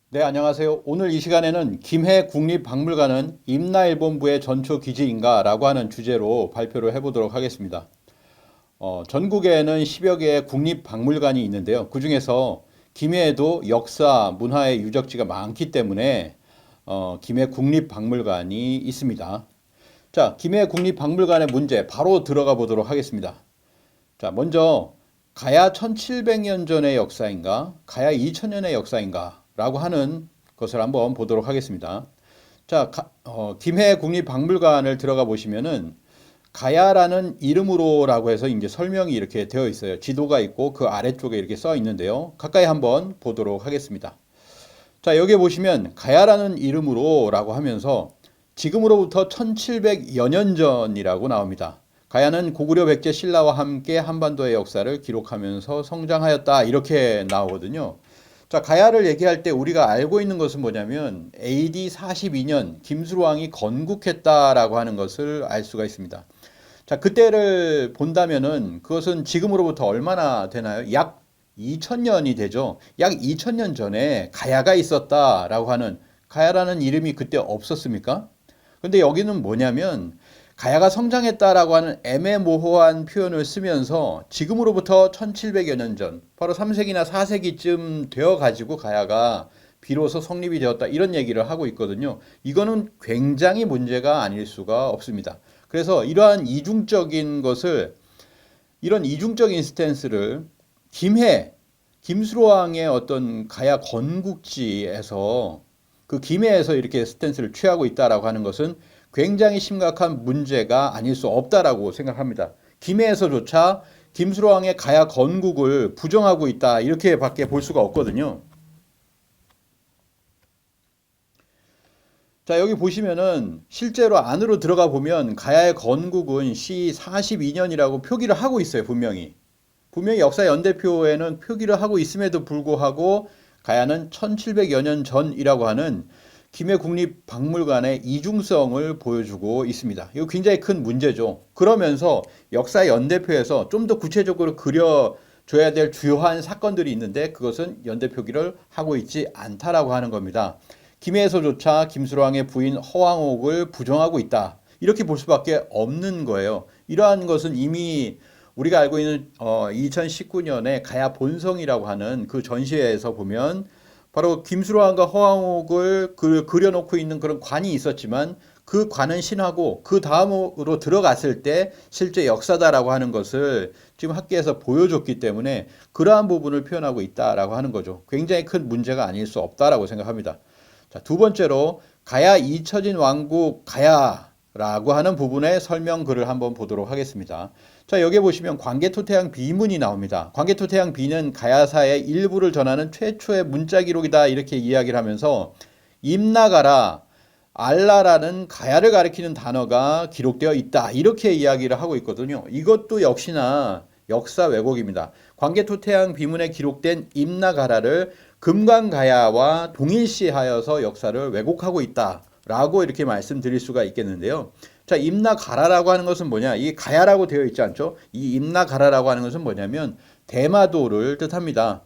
네, 안녕하세요. 오늘 이 시간에는 김해 국립박물관은 임나일본부의 전초 기지인가라고 하는 주제로 발표를 해보도록 하겠습니다. 전국에는 10여 개의 국립박물관이 있는데요. 그중에서 김해에도 역사, 문화의 유적지가 많기 때문에 김해 국립박물관이 있습니다. 자, 김해 국립박물관의 문제 바로 들어가 보도록 하겠습니다. 자, 먼저 가야 1700년 전의 역사인가, 가야 2000년의 역사인가 라고 하는 것을 한번 보도록 하겠습니다. 자, 김해 국립박물관을 들어가 보시면은 가야라는 이름으로라고 해서 이제 설명이 이렇게 되어 있어요. 지도가 있고 그 아래쪽에 이렇게 써 있는데요. 가까이 한번 보도록 하겠습니다. 자, 여기 보시면 가야라는 이름으로라고 하면서 지금으로부터 1700여 년 전이라고 나옵니다. 가야는 고구려 백제 신라와 함께 한반도의 역사를 기록하면서 성장하였다 이렇게 나오거든요. 자, 가야를 얘기할 때 우리가 알고 있는 것은 뭐냐면 AD 42년 김수로왕이 건국했다라고 하는 것을 알 수가 있습니다. 자, 그때를 본다면은 그것은 지금으로부터 얼마나 되나요? 약 2000년이 되죠. 약 2000년 전에 가야가 있었다라고 하는 가야라는 이름이 그때 없었습니까? 근데 여기는 뭐냐면 가야가 성장했다라고 하는 애매모호한 표현을 쓰면서 지금으로부터 1700여 년 전, 바로 3세기나 4세기쯤 되어 가지고 가야가 비로소 성립이 되었다 이런 얘기를 하고 있거든요. 이거는 굉장히 문제가 아닐 수가 없습니다. 그래서 이런 이중적인 스탠스를 김수로왕의 어떤 가야 건국지에서 그 김해에서 이렇게 스탠스를 취하고 있다라고 하는 것은 굉장히 심각한 문제가 아닐 수 없다라고 생각합니다. 김해에서조차 김수로왕의 가야 건국을 부정하고 있다 이렇게밖에 볼 수가 없거든요. 자, 여기 보시면은 실제로 안으로 들어가 보면 가야의 건국은 C 42년이라고 표기를 하고 있어요, 분명히. 분명히 역사 연대표에는 표기를 하고 있음에도 불구하고 가야는 1700여 년 전이라고 하는 김해 국립박물관의 이중성을 보여주고 있습니다. 이거 굉장히 큰 문제죠. 그러면서 역사 연대표에서 좀 더 구체적으로 그려줘야 될 주요한 사건들이 있는데 그것은 연대 표기를 하고 있지 않다라고 하는 겁니다. 김해에서조차 김수로왕의 부인 허왕옥을 부정하고 있다. 이렇게 볼 수밖에 없는 거예요. 이러한 것은 이미 우리가 알고 있는 2019년에 가야 본성이라고 하는 그 전시회에서 보면 바로 김수로왕과 허왕옥을 그려놓고 있는 그런 관이 있었지만 그 관은 신화고 그 다음으로 들어갔을 때 실제 역사다라고 하는 것을 지금 학계에서 보여줬기 때문에 그러한 부분을 표현하고 있다라고 하는 거죠. 굉장히 큰 문제가 아닐 수 없다라고 생각합니다. 자, 두 번째로 가야 잊혀진 왕국 가야라고 하는 부분의 설명글을 한번 보도록 하겠습니다. 자, 여기 보시면 광개토태양 비문이 나옵니다. 광개토태양 비는 가야사의 일부를 전하는 최초의 문자 기록이다 이렇게 이야기를 하면서 임나가라 알라라는 가야를 가리키는 단어가 기록되어 있다 이렇게 이야기를 하고 있거든요. 이것도 역시나 역사 왜곡입니다. 광개토태양 비문에 기록된 임나가라를 금강가야와 동일시하여서 역사를 왜곡하고 있다라고 이렇게 말씀드릴 수가 있겠는데요. 자, 임나가라라고 하는 것은 뭐냐? 이 가야라고 되어 있지 않죠? 이 임나가라라고 하는 것은 뭐냐면 대마도를 뜻합니다.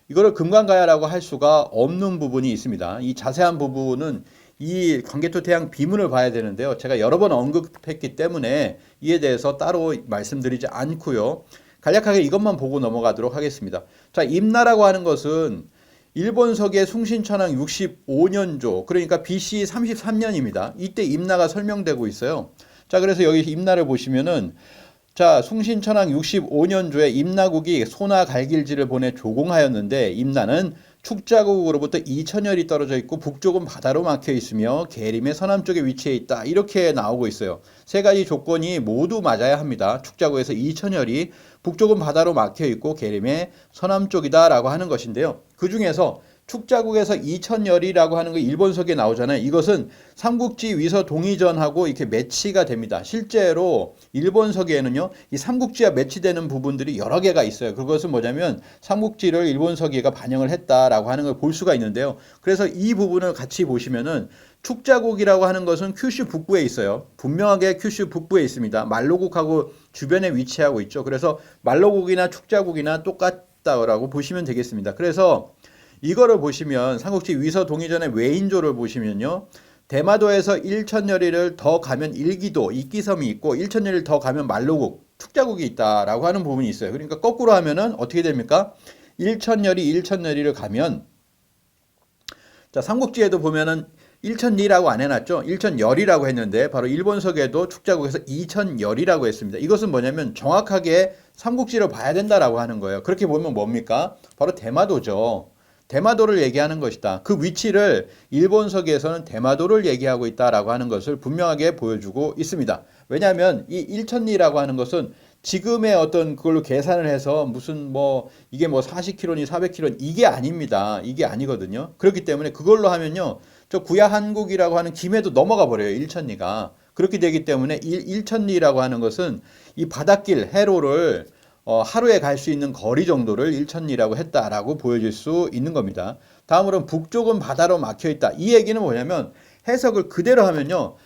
이거를 금강가야라고 할 수가 없는 부분이 있습니다. 이 자세한 부분은 이 광개토태양 비문을 봐야 되는데요. 제가 여러 번 언급했기 때문에 이에 대해서 따로 말씀드리지 않고요. 간략하게 이것만 보고 넘어가도록 하겠습니다. 자, 임나라고 하는 것은 일본서기의 숭신천왕 65년조, 그러니까 BC 33년입니다. 이때 임나가 설명되고 있어요. 자, 그래서 여기 임나를 보시면은 자, 숭신천왕 65년조에 임나국이 소나 갈길지를 보내 조공하였는데 임나는 축자국으로부터 2000여리 떨어져 있고 북쪽은 바다로 막혀 있으며 계림의 서남쪽에 위치해 있다. 이렇게 나오고 있어요. 세 가지 조건이 모두 맞아야 합니다. 축자국에서 2000여리, 북쪽은 바다로 막혀 있고 계림의 서남쪽이다라고 하는 것인데요. 그 중에서 축자국에서 2000열이라고 하는 거 일본서기에 나오잖아요. 이것은 삼국지 위서 동의전하고 이렇게 매치가 됩니다. 실제로 일본서기에는요, 이 삼국지와 매치되는 부분들이 여러 개가 있어요. 그것은 뭐냐면 삼국지를 일본서기가 반영을 했다라고 하는 걸 볼 수가 있는데요. 그래서 이 부분을 같이 보시면은 축자국이라고 하는 것은 큐슈 북부에 있어요. 분명하게 큐슈 북부에 있습니다. 말로국하고 주변에 위치하고 있죠. 그래서 말로국이나 축자국이나 똑같다고 보시면 되겠습니다. 그래서 이거를 보시면 삼국지 위서 동의전의 외인조를 보시면요. 대마도에서 일천여리를 더 가면 일기도, 이기섬이 있고 일천여리를 더 가면 말로국, 축자국이 있다라고 하는 부분이 있어요. 그러니까 거꾸로 하면은 어떻게 됩니까? 일천여리를 가면 자, 삼국지에도 보면은 일천리라고 안 해놨죠. 일천열이라고 했는데 바로 일본서에도 축자국에서 이천열이라고 했습니다. 이것은 뭐냐면 정확하게 삼국지를 봐야 된다라고 하는 거예요. 그렇게 보면 뭡니까? 바로 대마도죠. 대마도를 얘기하는 것이다. 그 위치를 일본서기에서는 대마도를 얘기하고 있다라고 하는 것을 분명하게 보여주고 있습니다. 왜냐하면 이 일천리라고 하는 것은 지금의 어떤 그걸로 계산을 해서 무슨 뭐 이게 뭐 40km니 400km 이게 아닙니다. 이게 아니거든요. 그렇기 때문에 그걸로 하면요. 저 구야 한국이라고 하는 김해도 넘어가 버려요. 일천리가. 그렇게 되기 때문에 일천리라고 하는 것은 이 바닷길 해로를 하루에 갈 수 있는 거리 정도를 일천리라고 했다라고 보여질 수 있는 겁니다. 다음으로는 북쪽은 바다로 막혀 있다. 이 얘기는 뭐냐면 해석을 그대로 하면요.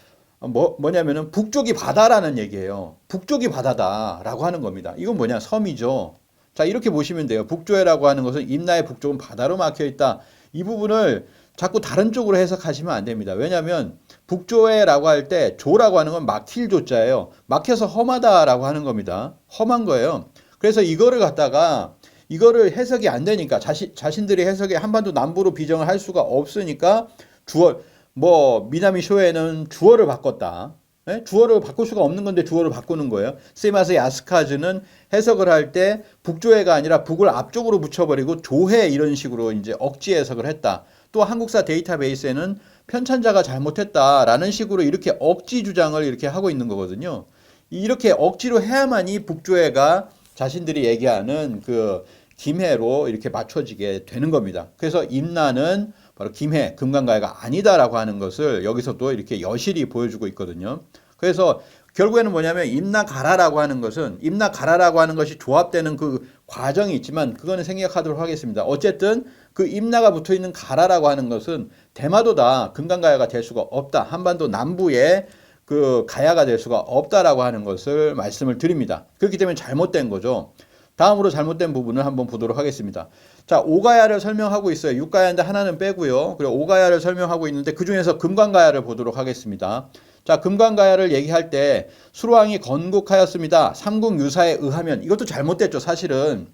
뭐냐면은 북쪽이 바다라는 얘기예요. 북쪽이 바다다라고 하는 겁니다. 이건 뭐냐? 섬이죠. 자, 이렇게 보시면 돼요. 북조해라고 하는 것은 임나의 북쪽은 바다로 막혀 있다. 이 부분을 자꾸 다른 쪽으로 해석하시면 안 됩니다. 왜냐하면 북조해라고 할 때 조라고 하는 건 막힐 조자예요. 막혀서 험하다라고 하는 겁니다. 험한 거예요. 그래서 이거를 갖다가 이거를 해석이 안 되니까 자신들이 해석에 한반도 남부로 비정을 할 수가 없으니까 주어 뭐 미나미 쇼에는 주어를 바꿨다. 예? 주어를 바꿀 수가 없는 건데 주어를 바꾸는 거예요. 세마스 야스카즈는 해석을 할 때 북조해가 아니라 북을 앞쪽으로 붙여버리고 조해 이런 식으로 이제 억지 해석을 했다. 또 한국사 데이터베이스에는 편찬자가 잘못했다라는 식으로 이렇게 억지 주장을 이렇게 하고 있는 거거든요. 이렇게 억지로 해야만이 북조해가 자신들이 얘기하는 그 김해로 이렇게 맞춰지게 되는 겁니다. 그래서 임나는 바로 김해, 금강가해가 아니다라고 하는 것을 여기서도 이렇게 여실히 보여주고 있거든요. 그래서 결국에는 뭐냐면 임나가라라고 하는 것은 임나가라라고 하는 것이 조합되는 그 과정이 있지만 그거는 생략하도록 하겠습니다. 어쨌든 그 임나가 붙어 있는 가라라고 하는 것은 대마도다, 금강가야가 될 수가 없다. 한반도 남부에 그 가야가 될 수가 없다라고 하는 것을 말씀을 드립니다. 그렇기 때문에 잘못된 거죠. 다음으로 잘못된 부분을 한번 보도록 하겠습니다. 자, 5가야를 설명하고 있어요. 6가야인데 하나는 빼고요. 그리고 5가야를 설명하고 있는데 그 중에서 금강가야를 보도록 하겠습니다. 자, 금강가야를 얘기할 때 수로왕이 건국하였습니다. 삼국유사에 의하면 이것도 잘못됐죠. 사실은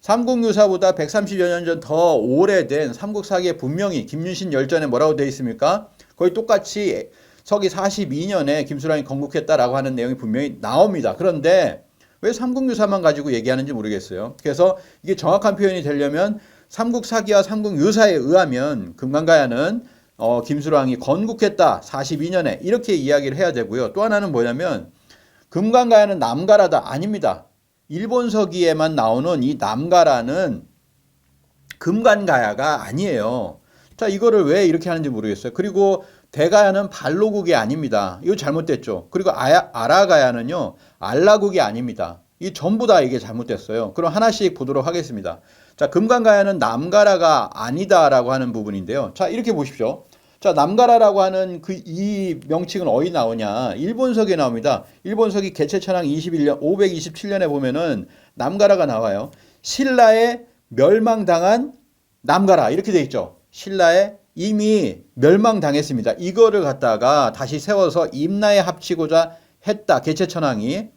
삼국유사보다 130여 년 전 더 오래된 삼국사기에 분명히 김윤신 열전에 뭐라고 되어 있습니까? 거의 똑같이 서기 42년에 김수랑이 건국했다라고 하는 내용이 분명히 나옵니다. 그런데 왜 삼국유사만 가지고 얘기하는지 모르겠어요. 그래서 이게 정확한 표현이 되려면 삼국사기와 삼국유사에 의하면 금강가야는 김수랑이 건국했다 42년에 이렇게 이야기를 해야 되고요. 또 하나는 뭐냐면 금강가야는 남가라다 아닙니다. 일본서기에만 나오는 이 남가라는 금관가야가 아니에요. 자, 이거를 왜 이렇게 하는지 모르겠어요. 그리고 대가야는 발로국이 아닙니다. 이거 잘못됐죠. 그리고 아라가야는요, 알라국이 아닙니다. 이 전부 다 이게 잘못됐어요. 그럼 하나씩 보도록 하겠습니다. 자, 금강가야는 남가라가 아니다라고 하는 부분인데요. 자, 이렇게 보십시오. 자, 남가라라고 하는 이 명칭은 어디 나오냐? 일본서기에 나옵니다. 일본서기 개체천왕 21년 527년에 보면은 남가라가 나와요. 신라에 멸망당한 남가라 이렇게 돼 있죠. 신라에 이미 멸망당했습니다. 이거를 갖다가 다시 세워서 임나에 합치고자 했다. 개체천왕이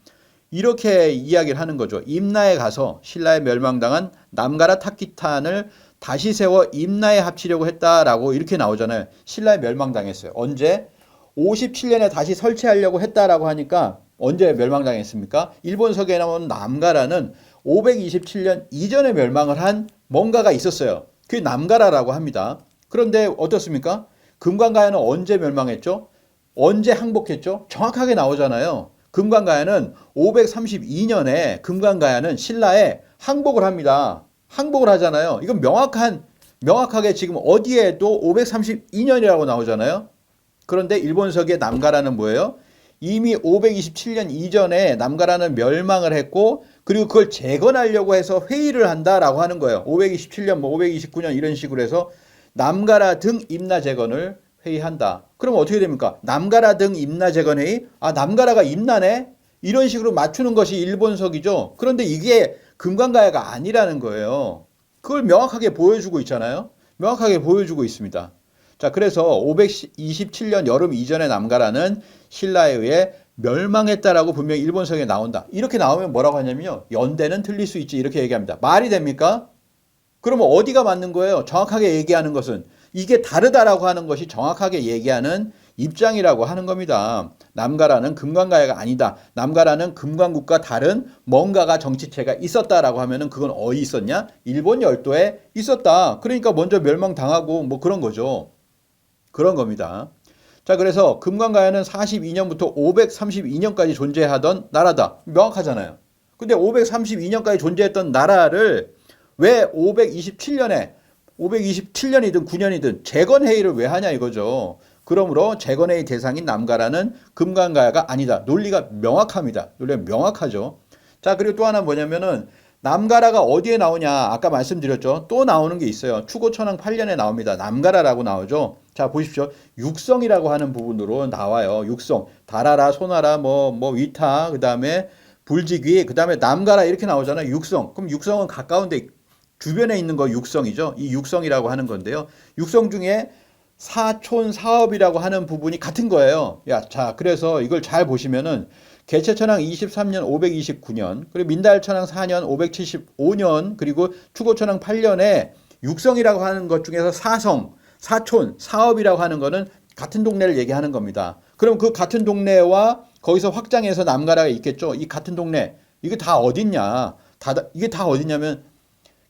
이렇게 이야기를 하는 거죠. 임나에 가서 신라에 멸망당한 남가라 탁기탄을 다시 세워 임나에 합치려고 했다라고 이렇게 나오잖아요. 신라에 멸망당했어요. 언제? 57년에 다시 설치하려고 했다라고 하니까 언제 멸망당했습니까? 일본서기에 나온 남가라는 527년 이전에 멸망을 한 뭔가가 있었어요. 그게 남가라라고 합니다. 그런데 어떻습니까? 금강가야는 언제 멸망했죠? 언제 항복했죠? 정확하게 나오잖아요. 금강가야는 532년에 금강가야는 신라에 항복을 합니다. 항복을 하잖아요. 이건 명확하게 지금 어디에도 532년이라고 나오잖아요. 그런데 일본서기의 남가라는 뭐예요? 이미 527년 이전에 남가라는 멸망을 했고 그리고 그걸 재건하려고 해서 회의를 한다라고 하는 거예요. 527년, 뭐 529년 이런 식으로 해서 남가라 등 임나 재건을 회의한다. 그럼 어떻게 됩니까? 남가라 등 임나 재건 회의? 아, 남가라가 임나네? 이런 식으로 맞추는 것이 일본서기죠. 그런데 이게 금강가야가 아니라는 거예요. 그걸 명확하게 보여주고 있잖아요. 명확하게 보여주고 있습니다. 자, 그래서 527년 여름 이전의 남가라는 신라에 의해 멸망했다라고 분명히 일본서에 나온다. 이렇게 나오면 뭐라고 하냐면요. 연대는 틀릴 수 있지. 이렇게 얘기합니다. 말이 됩니까? 그러면 어디가 맞는 거예요? 정확하게 얘기하는 것은 이게 다르다라고 하는 것이 정확하게 얘기하는 입장이라고 하는 겁니다. 남가라는 금관가야가 아니다. 남가라는 금관국과 다른 뭔가가 정치체가 있었다라고 하면은 그건 어디 있었냐? 일본 열도에 있었다. 그러니까 먼저 멸망당하고 뭐 그런 거죠. 그런 겁니다. 자, 그래서 금관가야는 42년부터 532년까지 존재하던 나라다. 명확하잖아요. 근데 532년까지 존재했던 나라를 왜 527년이든 9년이든 재건회의를 왜 하냐 이거죠. 그러므로 재건회의 대상인 남가라는 금관가야가 아니다. 논리가 명확합니다. 논리가 명확하죠. 자, 그리고 또 하나 뭐냐면은 남가라가 어디에 나오냐. 아까 말씀드렸죠. 또 나오는 게 있어요. 추고천왕 8년에 나옵니다. 남가라라고 나오죠. 자, 보십시오. 육성이라고 하는 부분으로 나와요. 육성. 달아라, 소나라, 위타, 그 다음에 불지귀, 그 다음에 남가라 이렇게 나오잖아요. 육성. 그럼 육성은 가까운데 주변에 있는 거 육성이죠. 이 육성이라고 하는 건데요. 육성 중에 사촌 사업이라고 하는 부분이 같은 거예요. 야, 자, 그래서 이걸 잘 보시면은 개체천왕 23년 529년, 그리고 민달천왕 4년 575년, 그리고 추고천왕 8년에 육성이라고 하는 것 중에서 사성, 사촌, 사업이라고 하는 거는 같은 동네를 얘기하는 겁니다. 그럼 그 같은 동네와 거기서 확장해서 남가라가 있겠죠. 이 같은 동네, 이게 다 어딨냐? 이게 다 어딨냐면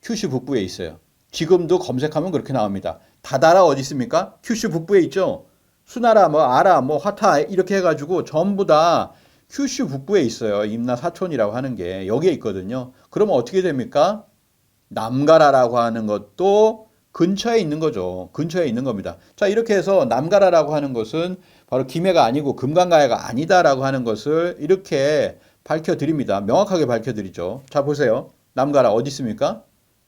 큐슈 북부에 있어요. 지금도 검색하면 그렇게 나옵니다. 다다라 어디 있습니까? 큐슈 북부에 있죠. 수나라, 아라, 화타 이렇게 해가지고 전부 다 큐슈 북부에 있어요. 임나 사촌이라고 하는 게 여기에 있거든요. 그러면 어떻게 됩니까? 남가라라고 하는 것도 근처에 있는 거죠. 근처에 있는 겁니다. 자, 이렇게 해서 남가라라고 하는 것은 바로 김해가 아니고 금관가야가 아니다라고 하는 것을 이렇게 밝혀드립니다. 명확하게 밝혀드리죠. 자, 보세요. 남가라 어디 있습니까?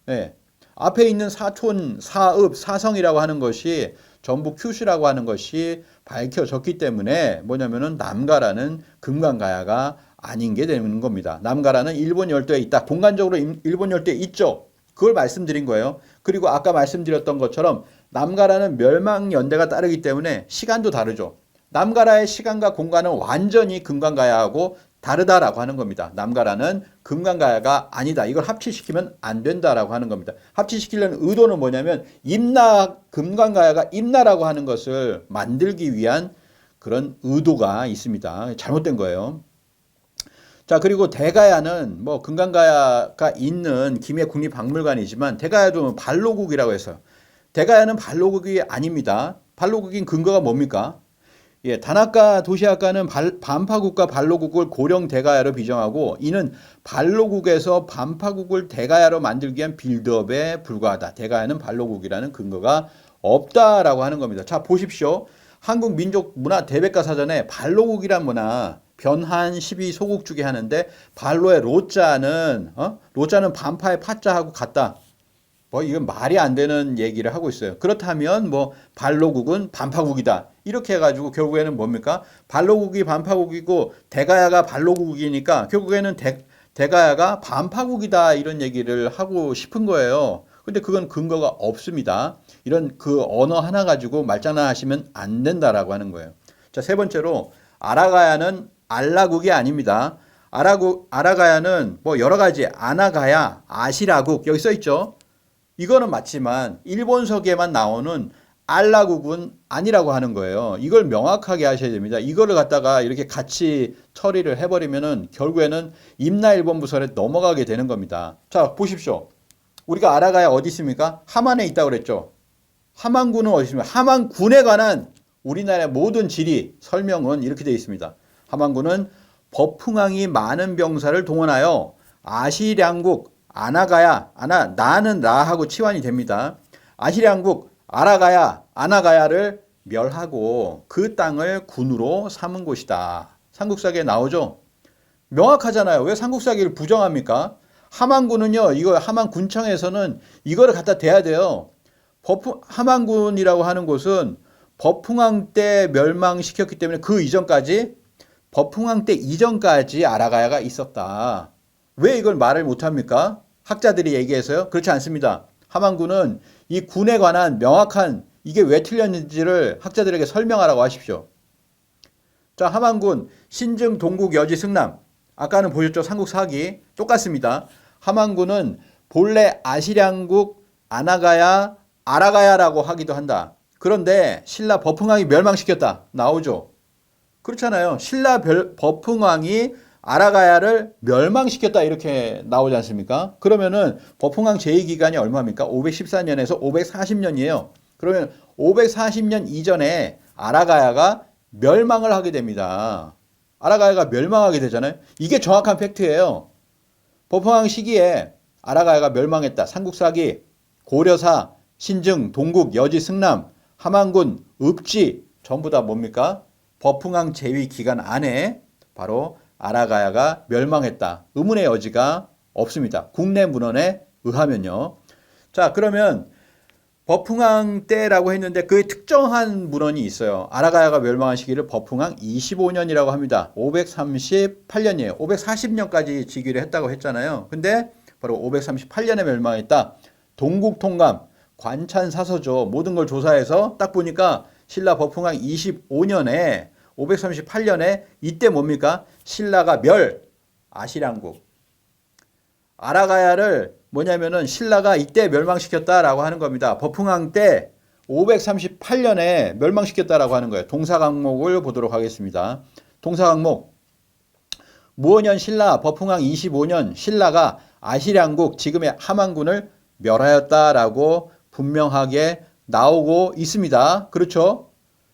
네. 앞에 있는 사촌, 사읍, 사성이라고 하는 것이 전부 큐슈라고 하는 것이 밝혀졌기 때문에 뭐냐면은 남가라는 금관가야가 아닌 게 되는 겁니다. 남가라는 일본 열도에 있다. 공간적으로 일본 열도에 있죠. 그걸 말씀드린 거예요. 그리고 아까 말씀드렸던 것처럼 남가라는 멸망연대가 따르기 때문에 시간도 다르죠. 남가라의 시간과 공간은 완전히 금관가야하고 다르다라고 하는 겁니다. 남가라는 금관가야가 아니다. 이걸 합치시키면 안 된다라고 하는 겁니다. 합치시키려는 의도는 뭐냐면 금관가야가 임나라고 하는 것을 만들기 위한 그런 의도가 있습니다. 잘못된 거예요. 자, 그리고 대가야는 금관가야가 있는 김해 국립박물관이지만 대가야도 발로국이라고 해서 대가야는 발로국이 아닙니다. 발로국인 근거가 뭡니까? 예, 다나카 도시학과는 반파국과 발로국을 고령 대가야로 비정하고 이는 발로국에서 반파국을 대가야로 만들기 위한 빌드업에 불과하다. 대가야는 발로국이라는 근거가 없다라고 하는 겁니다. 자, 보십시오. 한국민족문화대백과사전에 발로국이란 문화 변한 12소국 중에 하는데 발로의 로자는 반파의 파자하고 같다. 이건 말이 안 되는 얘기를 하고 있어요. 그렇다면 발로국은 반파국이다. 이렇게 해가지고 결국에는 뭡니까? 발로국이 반파국이고 대가야가 발로국이니까 결국에는 대가야가 반파국이다. 이런 얘기를 하고 싶은 거예요. 근데 그건 근거가 없습니다. 이런 그 언어 하나 가지고 말장난하시면 안 된다라고 하는 거예요. 자, 세 번째로 아라가야는 알라국이 아닙니다. 아라가야는 여러 가지 아나가야, 아시라국 여기 써 있죠. 이거는 맞지만 일본서에만 나오는 알라국은 아니라고 하는 거예요. 이걸 명확하게 하셔야 됩니다. 이거를 갖다가 이렇게 같이 처리를 해버리면은 결국에는 임나일본부설에 넘어가게 되는 겁니다. 자, 보십시오. 우리가 아라가야 어디 있습니까? 함안에 있다고 그랬죠. 함안군은 어디 있습니까? 함안군에 관한 우리나라의 모든 지리 설명은 이렇게 되어 있습니다. 함안군은 법흥왕이 많은 병사를 동원하여 아시량국 나는 나하고 치환이 됩니다. 아시량국 아나가야를 멸하고 그 땅을 군으로 삼은 곳이다. 삼국사기에 나오죠. 명확하잖아요. 왜 삼국사기를 부정합니까? 함안군은요, 이거 함안군청에서는 이거를 갖다 대야 돼요. 함안군이라고 하는 곳은 법흥왕 때 멸망시켰기 때문에 그 이전까지 법흥왕 때 이전까지 아라가야가 있었다. 왜 이걸 말을 못합니까? 학자들이 얘기해서요. 그렇지 않습니다. 함안군은 이 군에 관한 명확한 이게 왜 틀렸는지를 학자들에게 설명하라고 하십시오. 자, 함안군 신증 동국 여지 승남. 아까는 보셨죠? 삼국 사기 똑같습니다. 함안군은 본래 아시량국 아나가야 아라가야라고 하기도 한다. 그런데 신라 버풍왕이 멸망시켰다. 나오죠? 그렇잖아요. 신라 버풍왕이 아라가야를 멸망시켰다 이렇게 나오지 않습니까? 그러면은 버풍왕 제2기간이 얼마입니까? 514년에서 540년이에요. 그러면 540년 이전에 아라가야가 멸망을 하게 됩니다. 아라가야가 멸망하게 되잖아요. 이게 정확한 팩트예요. 버풍왕 시기에 아라가야가 멸망했다. 삼국사기, 고려사, 신증, 동국, 여지, 승남, 함안군, 읍지 전부 다 뭡니까? 버풍왕 제위 기간 안에 바로 아라가야가 멸망했다. 의문의 여지가 없습니다. 국내 문헌에 의하면요. 자, 그러면 버풍왕 때라고 했는데 그 특정한 문헌이 있어요. 아라가야가 멸망한 시기를 버풍왕 25년이라고 합니다. 538년이에요. 540년까지 즉위를 했다고 했잖아요. 근데 바로 538년에 멸망했다. 동국통감, 관찬사서죠. 모든 걸 조사해서 딱 보니까 신라 버풍왕 25년에 538년에 이때 뭡니까? 신라가 아시량국. 아라가야를 뭐냐면은 신라가 이때 멸망시켰다라고 하는 겁니다. 버풍왕 때 538년에 멸망시켰다라고 하는 거예요. 동사강목을 보도록 하겠습니다. 동사강목. 무원년 신라 버풍왕 25년 신라가 아시량국 지금의 함안군을 멸하였다라고 분명하게 나오고 있습니다. 그렇죠?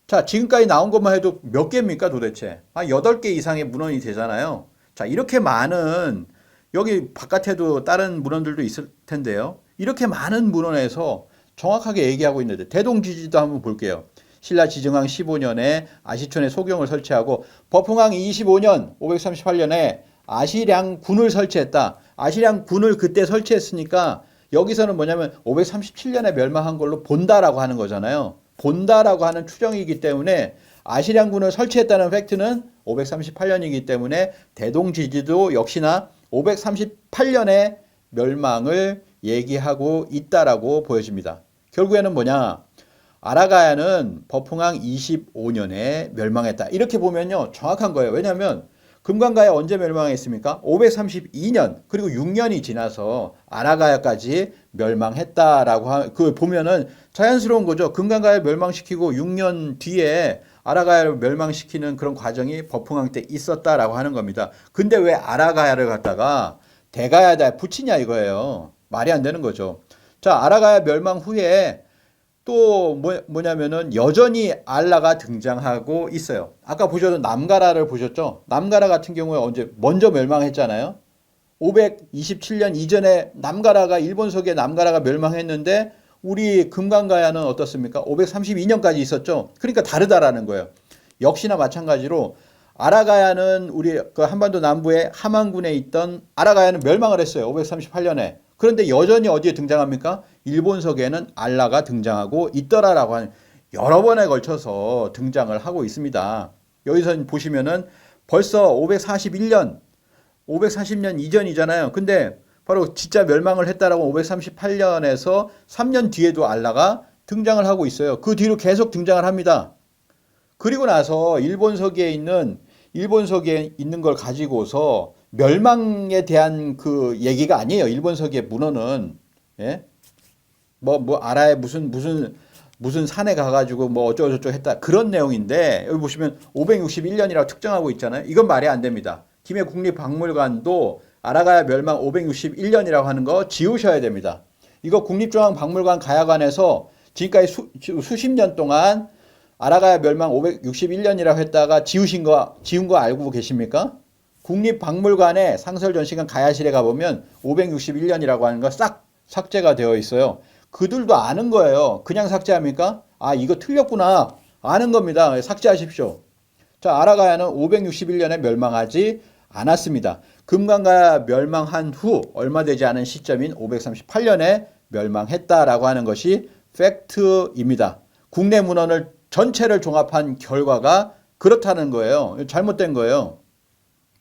자, 지금까지 나온 것만 해도 몇 개입니까 도대체? 한 8개 이상의 문헌이 되잖아요. 자, 이렇게 많은 여기 바깥에도 다른 문헌들도 있을 텐데요. 이렇게 많은 문헌에서 정확하게 얘기하고 있는데 대동지지도 한번 볼게요. 신라 지정왕 15년에 아시촌에 소경을 설치하고 버풍왕 25년 538년에 아시량군을 설치했다. 아시량군을 그때 설치했으니까 여기서는 뭐냐면 537년에 멸망한 걸로 본다라고 하는 거잖아요. 본다라고 하는 추정이기 때문에 아시량군을 설치했다는 팩트는 538년이기 때문에 대동지지도 역시나 538년의 멸망을 얘기하고 있다라고 보여집니다. 결국에는 뭐냐? 아라가야는 버풍왕 25년에 멸망했다. 이렇게 보면요. 정확한 거예요. 왜냐하면 금강가야 언제 멸망했습니까? 532년 그리고 6년이 지나서 아라가야까지 멸망했다라고 그 보면은 자연스러운 거죠. 금강가야 멸망시키고 6년 뒤에 아라가야를 멸망시키는 그런 과정이 버풍왕 때 있었다라고 하는 겁니다. 근데 왜 아라가야를 갖다가 대가야다 붙이냐 이거예요. 말이 안 되는 거죠. 자, 아라가야 멸망 후에 또 뭐냐면은 여전히 알라가 등장하고 있어요. 아까 보셨던 남가라를 보셨죠? 남가라 같은 경우에 언제 먼저 멸망했잖아요. 527년 이전에 남가라가 일본서기에 남가라가 멸망했는데 우리 금강가야는 어떻습니까? 532년까지 있었죠. 그러니까 다르다라는 거예요. 역시나 마찬가지로 아라가야는 우리 그 한반도 남부의 함안군에 있던 아라가야는 멸망을 했어요. 538년에. 그런데 여전히 어디에 등장합니까? 일본서기에는 알라가 등장하고 있더라라고 하는 여러 번에 걸쳐서 등장을 하고 있습니다. 여기서 보시면은 벌써 541년, 540년 이전이잖아요. 근데 바로 진짜 멸망을 했다라고 538년에서 3년 뒤에도 알라가 등장을 하고 있어요. 그 뒤로 계속 등장을 합니다. 그리고 나서 일본서기에 있는 걸 가지고서 멸망에 대한 그 얘기가 아니에요. 일본서기의 문헌은. 예? 아라에 무슨 산에 가가지고 뭐 어쩌고저쩌고 했다. 그런 내용인데, 여기 보시면 561년이라고 특정하고 있잖아요. 이건 말이 안 됩니다. 김해 국립박물관도 아라가야 멸망 561년이라고 하는 거 지우셔야 됩니다. 이거 국립중앙박물관 가야관에서 지금까지 수십 년 동안 아라가야 멸망 561년이라고 했다가 지운 거 알고 계십니까? 국립박물관의 상설전시관 가야실에 가보면 561년이라고 하는 거 싹 삭제가 되어 있어요. 그들도 아는 거예요. 그냥 삭제합니까? 아, 이거 틀렸구나. 아는 겁니다. 삭제하십시오. 자, 아라가야는 561년에 멸망하지 않았습니다. 금강가야 멸망한 후 얼마 되지 않은 시점인 538년에 멸망했다라고 하는 것이 팩트입니다. 국내 문헌을 전체를 종합한 결과가 그렇다는 거예요. 잘못된 거예요.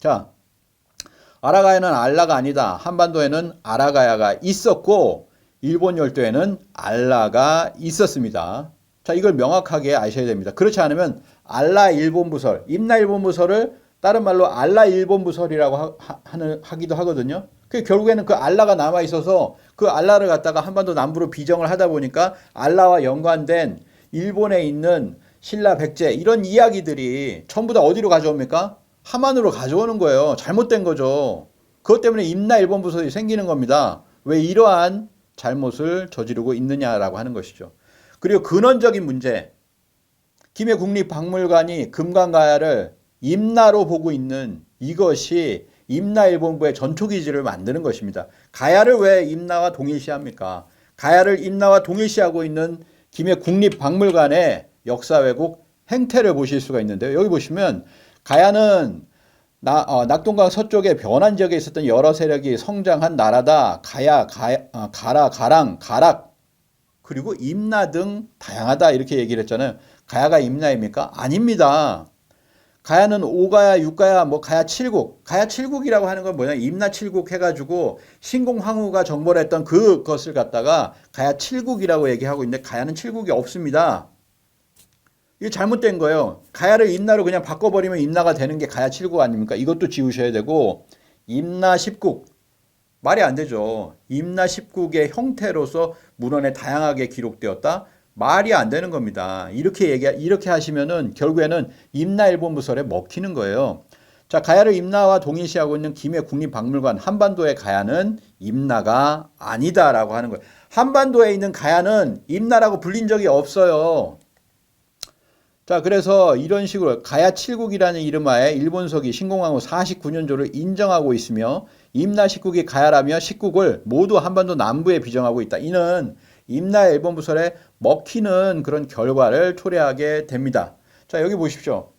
자, 아라가야는 알라가 아니다. 한반도에는 아라가야가 있었고 일본 열도에는 알라가 있었습니다. 자, 이걸 명확하게 아셔야 됩니다. 그렇지 않으면 알라 일본부설, 임나 일본부설을 다른 말로 알라 일본부설이라고 하기도 하거든요. 결국에는 그 알라가 남아 있어서 그 알라를 갖다가 한반도 남부로 비정을 하다 보니까 알라와 연관된 일본에 있는 신라 백제 이런 이야기들이 전부 다 어디로 가져옵니까? 함안으로 가져오는 거예요. 잘못된 거죠. 그것 때문에 임나 일본부설이 생기는 겁니다. 왜 이러한 잘못을 저지르고 있느냐라고 하는 것이죠. 그리고 근원적인 문제, 김해 국립박물관이 금강가야를 임나로 보고 있는 이것이 임나일본부의 전초기지를 만드는 것입니다. 가야를 왜 임나와 동일시합니까? 가야를 임나와 동일시하고 있는 김해 국립박물관의 역사 왜곡 행태를 보실 수가 있는데요. 여기 보시면 가야는 낙동강 서쪽의 변환 지역에 있었던 여러 세력이 성장한 나라다. 가야, 가라, 가랑, 가락, 그리고 임나 등 다양하다 이렇게 얘기를 했잖아요. 가야가 임나입니까? 아닙니다. 가야는 5가야, 6가야, 뭐 가야 7국. 가야 7국이라고 하는 건 뭐냐? 임나 7국 해가지고 신공황후가 정벌 했던 그것을 갖다가 가야 7국이라고 얘기하고 있는데 가야는 7국이 없습니다. 이게 잘못된 거예요. 가야를 임나로 그냥 바꿔버리면 임나가 되는 게 가야 7국 아닙니까? 이것도 지우셔야 되고 임나 10국. 말이 안 되죠. 임나 10국의 형태로서 문헌에 다양하게 기록되었다. 말이 안 되는 겁니다. 이렇게 하시면은 결국에는 임나 일본부설에 먹히는 거예요. 자, 가야를 임나와 동일시하고 있는 김해 국립박물관 한반도의 가야는 임나가 아니다라고 하는 거예요. 한반도에 있는 가야는 임나라고 불린 적이 없어요. 자, 그래서 이런 식으로 가야 7국이라는 이름하에 일본서기 신공황후 49년조를 인정하고 있으며 임나 10국이 가야라며 10국을 모두 한반도 남부에 비정하고 있다. 이는 임나 일본부설에 먹히는 그런 결과를 초래하게 됩니다. 자, 여기 보십시오.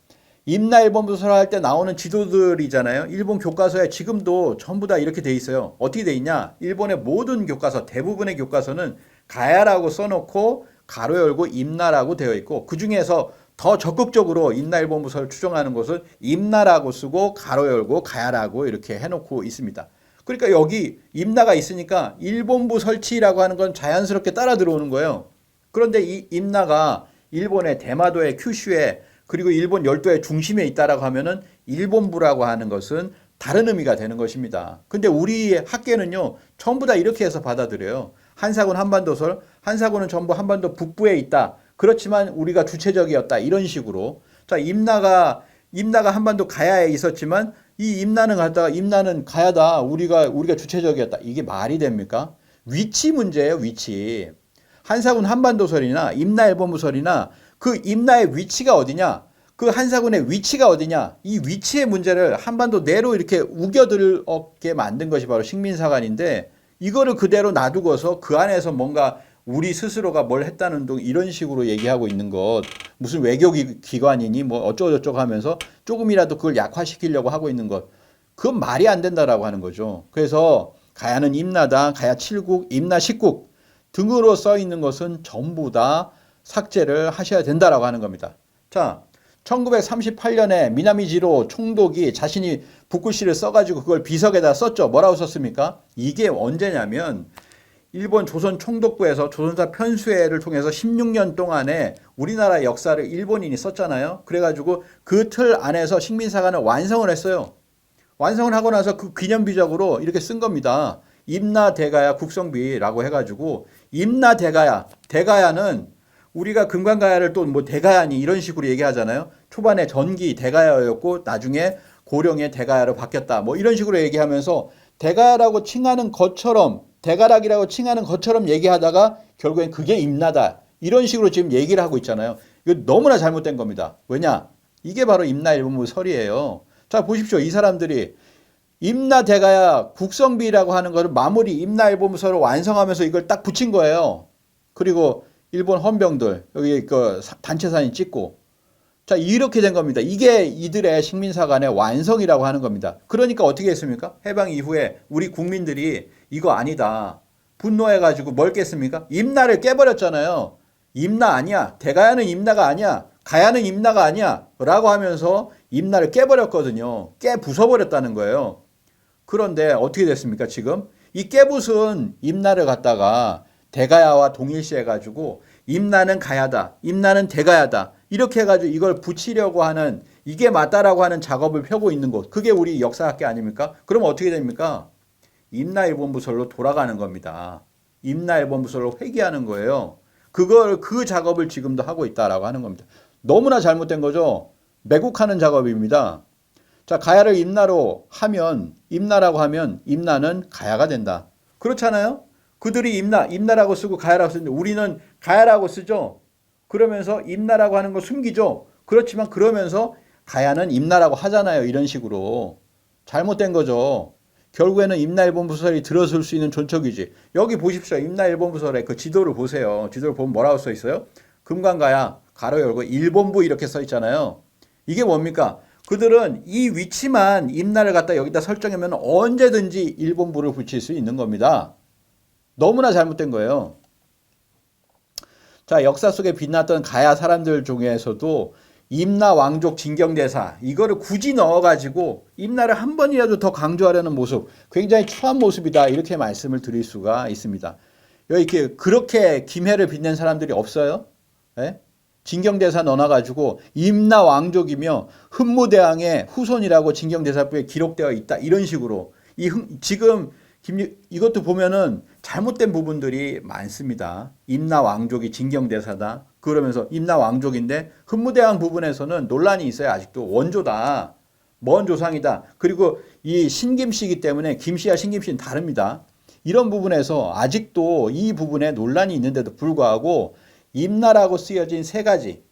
임나 일본부설 할 때 나오는 지도들이잖아요. 일본 교과서에 지금도 전부 다 이렇게 돼 있어요. 어떻게 돼 있냐? 일본의 모든 교과서, 대부분의 교과서는 가야라고 써놓고 가로 열고 임나라고 되어 있고 그 중에서 더 적극적으로 임나 일본부설을 추정하는 것은 임나라고 쓰고 가로 열고 가야라고 이렇게 해놓고 있습니다. 그러니까 여기 임나가 있으니까 일본부 설치라고 하는 건 자연스럽게 따라 들어오는 거예요. 그런데 이 임나가 일본의 대마도의 큐슈에 그리고 일본 열도의 중심에 있다라고 하면은 일본부라고 하는 것은 다른 의미가 되는 것입니다. 근데 우리 학계는요 전부 다 이렇게 해서 받아들여요. 한사군 한반도설, 한사군은 전부 한반도 북부에 있다. 그렇지만 우리가 주체적이었다. 이런 식으로. 자, 임나가 한반도 가야에 있었지만 이 임나는 가야다. 우리가 주체적이었다. 이게 말이 됩니까? 위치 문제예요, 위치. 한사군 한반도설이나 임나 일본부설이나 그 임나의 위치가 어디냐? 그 한사군의 위치가 어디냐? 이 위치의 문제를 한반도 내로 이렇게 우겨들게 만든 것이 바로 식민사관인데 이거를 그대로 놔두고서 그 안에서 뭔가 우리 스스로가 뭘 했다는 둥 이런 식으로 얘기하고 있는 것 무슨 외교기관이니 뭐 어쩌고저쩌고 하면서 조금이라도 그걸 약화시키려고 하고 있는 것 그건 말이 안 된다라고 하는 거죠. 그래서 가야는 임나다, 가야 7국, 임나 10국 등으로 써 있는 것은 전부 다 삭제를 하셔야 된다라고 하는 겁니다. 자, 1938년에 미나미지로 총독이 자신이 북구시를 써가지고 그걸 비석에다 썼죠. 뭐라고 썼습니까? 이게 언제냐면 일본 조선 총독부에서 조선사 편수회를 통해서 16년 동안에 우리나라 역사를 일본인이 썼잖아요. 그래가지고 그 틀 안에서 식민사관을 완성을 했어요. 완성을 하고 나서 그 기념비적으로 이렇게 쓴 겁니다. 임나 대가야 국성비라고 해가지고 임나 대가야, 대가야는 우리가 금강가야를 또 뭐 대가야니 이런 식으로 얘기하잖아요. 초반에 전기 대가야였고 나중에 고령의 대가야로 바뀌었다. 뭐 이런 식으로 얘기하면서 대가야라고 칭하는 것처럼 대가락이라고 칭하는 것처럼 얘기하다가 결국엔 그게 임나다. 이런 식으로 지금 얘기를 하고 있잖아요. 이거 너무나 잘못된 겁니다. 왜냐? 이게 바로 임나 일본부설이에요. 자, 보십시오. 이 사람들이 임나 대가야 국성비라고 하는 것을 마무리 임나 일본부설을 완성하면서 이걸 딱 붙인 거예요. 그리고 일본 헌병들 여기 그 단체 사진 찍고 자 이렇게 된 겁니다. 이게 이들의 식민사관의 완성이라고 하는 겁니다. 그러니까 어떻게 했습니까? 해방 이후에 우리 국민들이 이거 아니다. 분노해가지고 뭘 깼습니까? 임나를 깨버렸잖아요. 임나 아니야. 대가야는 임나가 아니야. 가야는 임나가 아니야. 라고 하면서 임나를 깨버렸거든요. 깨 부숴버렸다는 거예요. 그런데 어떻게 됐습니까? 지금 이 깨부순 임나를 갖다가 대가야와 동일시 해가지고 임나는 가야다, 임나는 대가야다 이렇게 해가지고 이걸 붙이려고 하는 이게 맞다라고 하는 작업을 펴고 있는 곳 그게 우리 역사학계 아닙니까? 그럼 어떻게 됩니까? 임나일본부설로 돌아가는 겁니다. 임나일본부설로 회귀하는 거예요. 그 작업을 지금도 하고 있다라고 하는 겁니다. 너무나 잘못된 거죠. 매국하는 작업입니다. 자, 가야를 임나로 하면 임나라고 하면 임나는 가야가 된다. 그렇잖아요? 그들이 임나라고 쓰고 가야라고 쓰는데 우리는 가야라고 쓰죠. 그러면서 임나라고 하는 거 숨기죠. 그렇지만 그러면서 가야는 임나라고 하잖아요. 이런 식으로. 잘못된 거죠. 결국에는 임나일본부설이 들어설 수 있는 존척이지. 여기 보십시오. 임나일본부설의 그 지도를 보세요. 지도를 보면 뭐라고 써 있어요? 금관가야 가로 열고 일본부 이렇게 써 있잖아요. 이게 뭡니까? 그들은 이 위치만 임나를 갖다 여기다 설정하면 언제든지 일본부를 붙일 수 있는 겁니다. 너무나 잘못된 거예요. 자, 역사 속에 빛났던 가야 사람들 중에서도 임나 왕족 진경대사 이거를 굳이 넣어가지고 임나를 한 번이라도 더 강조하려는 모습 굉장히 추한 모습이다 이렇게 말씀을 드릴 수가 있습니다. 이렇게 그렇게 김해를 빛낸 사람들이 없어요? 예? 진경대사 넣어놔가지고 임나 왕족이며 흠무대왕의 후손이라고 진경대사부에 기록되어 있다 이런 식으로 지금 이것도 보면은 잘못된 부분들이 많습니다. 임나 왕족이 진경대사다. 그러면서 임나 왕족인데 흠무대왕 부분에서는 논란이 있어요. 아직도 원조다. 먼 조상이다. 그리고 이 신김씨이기 때문에 김씨와 신김씨는 다릅니다. 이런 부분에서 아직도 이 부분에 논란이 있는데도 불구하고 임나라고 쓰여진 세 가지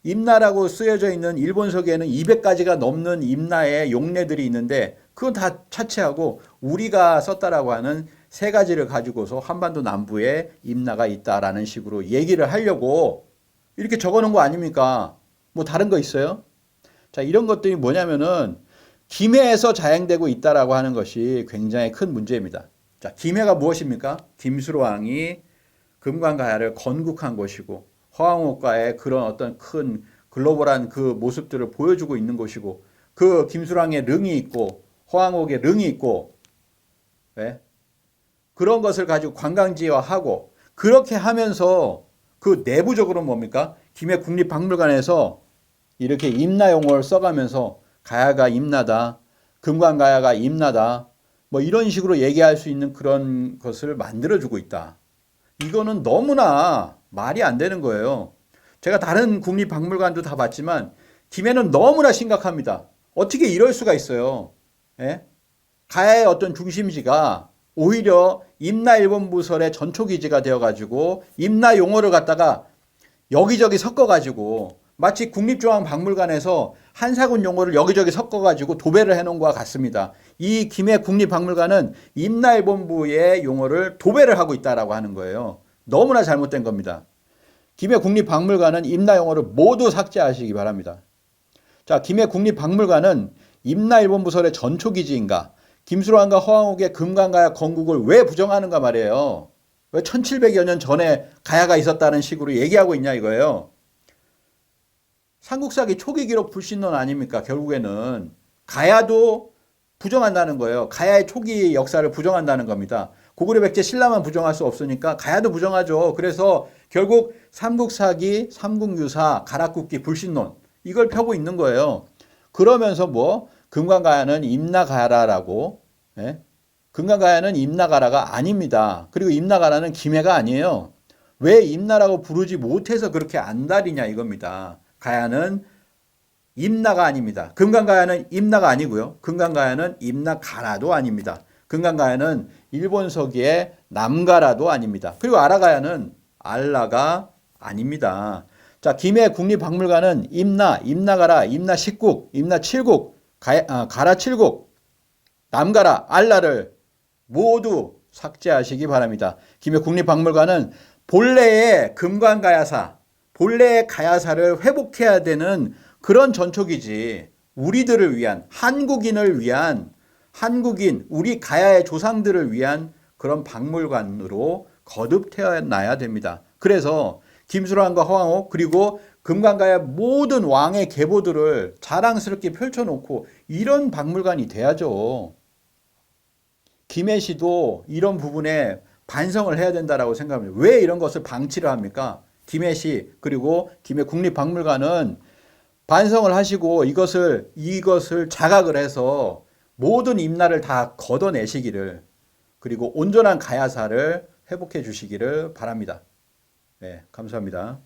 임나라고 쓰여져 있는 일본서기에는 200가지가 넘는 임나의 용례들이 있는데 그건 다 차치하고 우리가 썼다라고 하는 세 가지를 가지고서 한반도 남부에 임나가 있다라는 식으로 얘기를 하려고 이렇게 적어놓은 거 아닙니까? 뭐 다른 거 있어요? 자, 이런 것들이 뭐냐면은 김해에서 자행되고 있다라고 하는 것이 굉장히 큰 문제입니다. 자, 김해가 무엇입니까? 김수로왕이 금관가야를 건국한 곳이고 허황옥가의 그런 어떤 큰 글로벌한 그 모습들을 보여주고 있는 곳이고 그 김수랑의 릉이 있고 허황옥의 릉이 있고 네? 그런 것을 가지고 관광지화하고 그렇게 하면서 그 내부적으로 뭡니까? 김해 국립박물관에서 이렇게 임나 용어를 써가면서 가야가 임나다, 금관가야가 임나다 뭐 이런 식으로 얘기할 수 있는 그런 것을 만들어주고 있다. 이거는 너무나 말이 안 되는 거예요. 제가 다른 국립박물관도 다 봤지만 김해는 너무나 심각합니다. 어떻게 이럴 수가 있어요? 예? 가야의 어떤 중심지가 오히려 임나일본부설의 전초기지가 되어가지고 임나 용어를 갖다가 여기저기 섞어가지고 마치 국립중앙박물관에서 한사군 용어를 여기저기 섞어가지고 도배를 해놓은 것과 같습니다. 이 김해 국립박물관은 임나일본부의 용어를 도배를 하고 있다라고 하는 거예요. 너무나 잘못된 겁니다. 김해 국립박물관은 임나 용어를 모두 삭제하시기 바랍니다. 자, 김해 국립박물관은 임나일본부설의 전초기지인가? 김수로왕과 허황옥의 금관가야 건국을 왜 부정하는가 말이에요. 왜 1700여 년 전에 가야가 있었다는 식으로 얘기하고 있냐 이거예요. 삼국사기 초기 기록 불신론 아닙니까? 결국에는 가야도 부정한다는 거예요. 가야의 초기 역사를 부정한다는 겁니다. 고구려 백제 신라만 부정할 수 없으니까 가야도 부정하죠. 그래서 결국 삼국사기, 삼국유사, 가락국기, 불신론 이걸 펴고 있는 거예요. 그러면서 뭐 금관가야는 임나가라라고 예? 금관가야는 임나가라가 아닙니다. 그리고 임나가라는 김해가 아니에요. 왜 임나라고 부르지 못해서 그렇게 안달이냐 이겁니다. 가야는 임나가 아닙니다. 금관가야는 임나가 아니고요. 금관가야는 임나가라도 아닙니다. 금관가야는 일본서기의 남가라도 아닙니다. 그리고 아라가야는 알라가 아닙니다. 자, 김해 국립박물관은 임나, 임나가라, 임나십국, 임나칠국, 가라칠국, 남가라, 알라를 모두 삭제하시기 바랍니다. 김해 국립박물관은 본래의 금관가야사, 본래의 가야사를 회복해야 되는 그런 전초기지 우리들을 위한 한국인을 위한 한국인 우리 가야의 조상들을 위한 그런 박물관으로 거듭 태어나야 됩니다. 그래서 김수랑과 허황옥 그리고 금관가야 모든 왕의 계보들을 자랑스럽게 펼쳐놓고 이런 박물관이 돼야죠. 김해시도 이런 부분에 반성을 해야 된다라고 생각합니다. 왜 이런 것을 방치를 합니까? 김해시 그리고 김해 국립박물관은 반성을 하시고 이것을 자각을 해서 모든 임나를 다 걷어내시기를, 그리고 온전한 가야사를 회복해 주시기를 바랍니다. 네, 감사합니다.